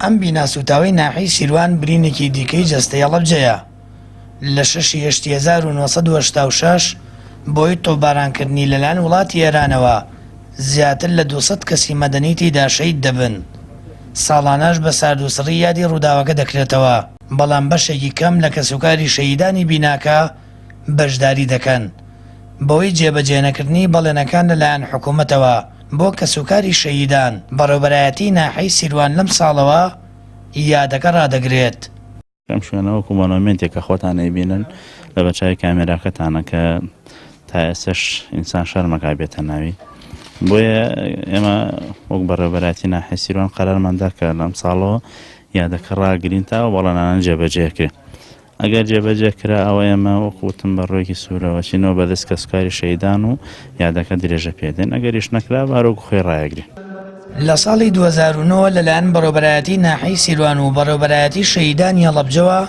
ئەم بیناسوتاوەی ناحەی سیروان برینێکی دیکەی جەستەی ئەڵەبجەیە. لە 6/1986 بۆی تۆپبارانکردنی لەلایەن وڵاتی ئێرانەوە زیاتر لە 200 کەسی مەدەنی تێیدا شەید دەبن. ساڵانەش بە ساردوسڕی یادی ڕووداوەکە دەکرێتەوە، بەڵام بەشێکی کەم لە کەسوکاری شەیدانی بیناکە بەشداری دەکەن. بۆی جێبەجێنەکردنی بەڵێنەکان لەلایەن حکوومەتەوە بۆ کەسوکاری شەیدان بەڕێوەبەرایەتی ناحەی سیروان لەم ساڵەوە یادەکە ڕادەگرێت. ئەم شوێنە وەکو مۆنۆمنتێکە خۆتان ئەیبینن لە بەچای کامێراکەتانە کە تا ئێستاش ئینسان شەرمەکا بێتە ناوی. بۆیە ئێمە وەک بەڕێوەبەرایەتی ناحەی سیروان قەرارماندا کە لەم ساڵەوە یادەکە ڕاگرینتەوە بەڵێنانە جێبەجێکرێ. ئەگەر جێبەجێکرا ئەوە ئێمە وەکوتم بە ڕۆیکی سوورەوە چینەوە بەدەست کەسوکاری شەیدان و یادەکە درێژە پێدێن، ئەگەریش نەکرا بارۆک خۆی ڕایەگرێ. لە ساڵی 2009 لەلایەن بەڕێوەبەرایەتی ناحەی سیروان و بەڕێوەبەرایەتی شەیدانی هەڵەبجەوە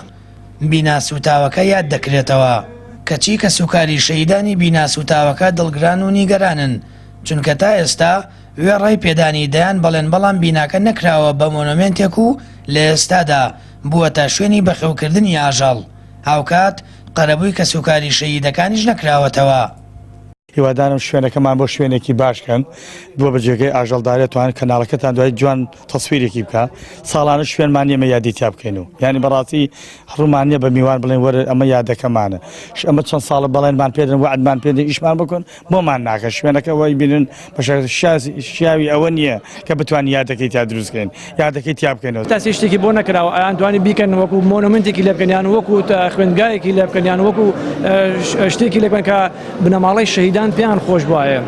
بیناسوتاوەکە یاد دەکرێتەوە. کەچی کەسوکاری شەیدانی بیناسوتاوەکە دڵگران و نیگەرانن، چونکە تا ئێستا وێڕای پێدانی دەیان بەڵێن بەڵام بیناکە نەکراوە بە مۆنۆمنتێک و لە ئێستادا بووە تا شوێنی بەخێوکردنی ئاژەڵ، هاوکات قەرەبووی کەسوکاری شەیدەکانیش نەکراوەتەوە. هیوادارم شوێنەکەمان بۆ شوێنێکی باشکەن بۆ بەجێگەی ئاژەڵدارێت توان کەناڵەکەتان دوای جوان تەسویرێکی بکە. ساڵانە شوێنمان نیەمە یادی تیا بکەین و یعنی بەڕاستی ڕوومان نییە بە میوان بڵێن وەرە ئەمە یادەکەمانە. ئەمە چەند ساڵە بەڵێنمان پێدن وعدمان پێدەن ئیشمان بکەن بۆمان ناکە شوێنەکە وای بینن بە شیاوی ئەوە نییە کە بتوانین یادەکەی تا دروستکەین، یادەکەی تیا بکەینەوە. تاسی شتێکی بۆ نەکراوە ئەیان توانی بیکەن وەکو مۆنۆمنتێکی لێ بکەن یان وەکو خوێندگایەکی لێ بکەن یان وەکو شتێکی لێ بکەن کە بنەماڵەی شەهیدان پێیان خۆش بواە.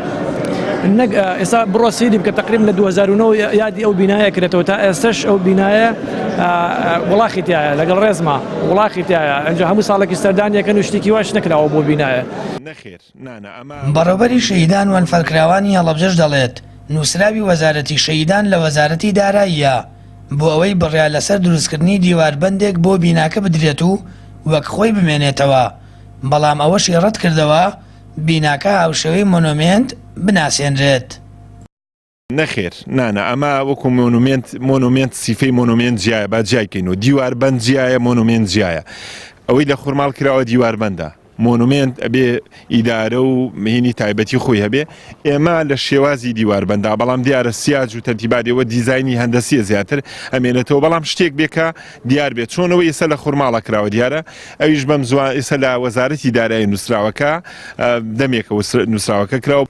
ئێستا بڕۆ سیدی بکە تقریبا لە 2009 یادی ئەو بینایە کرێتەوە تا ئێستش ئەو بینایە وڵاخی تایە لەگەڵ ڕێزمە وڵاخی تایە ئەنجا هەموو ساڵێکی سەردانیەکەن و شتێکی واش نەکراوە بۆ بینایە. بەڕێوەبەری شەیدان و ئەنفەرکراوانی هەڵەبجەش دەڵێت نووسراوی وەزارەتی شەیدان لە وەزارەتی داراییە بۆ ئەوەی بڕیا لەسەر دروستکردنی دیواربەندێک بۆ بیناکە بدرێت و وەک خۆی بمێنێتەوە، بەڵام ئەوەشی ڕەت کردەوە بیناکە هاوشێوەی مۆنۆمنت بناسێنرێت. نەخێر نانە ئەمە وەکو مۆنۆمنت سیفەی مۆنۆمنت جیایە با جیایکەین و دیواربەند جیایە مۆنۆمنت جیایە. ئەوەی لە خورماڵ کراوە دیواربەندە مۆنومنت ئەبێ ئیدارە و مهینی تایبەتی خۆی هەبێ. ئێمە لە شێوازی دیواربەندا بەڵام دیارە سیاج و تەرتیباتیەوە دیزاینی هەندەسیە زیاتر ئەمێنێتەوە، بەڵام شتێک بێکە دیار بێت چۆنەوە ئێستا لە خورماڵە کراوە دیارە ئەویش بەم زوان ئێستا لە وەزارەتی دارایی نووسراوەکە دەمێکە نووسراوەکە کراوە.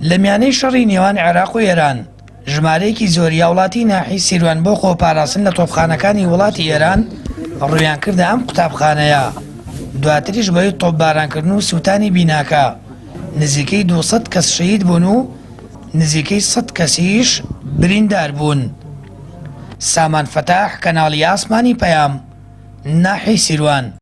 لە میانەی شەڕی نێوان عێراق و ئێران ژمارەیەکی زۆری وڵاتی ناحەی سیروان بۆ خۆپاراستن لە تۆپخانەکانی وڵاتی ئێران ڕویان کردە ئەم قوتابخانەیە. دواتریش بەوەی تۆپبارانکردن و سووتانی بیناکە نزیکەی 200 کەس شەهید بوون و نزیکەی 100 کەسیش بریندار بوون. سامان فەتاح، کەناڵی ئاسمانی پەیام، ناحەی سیروان.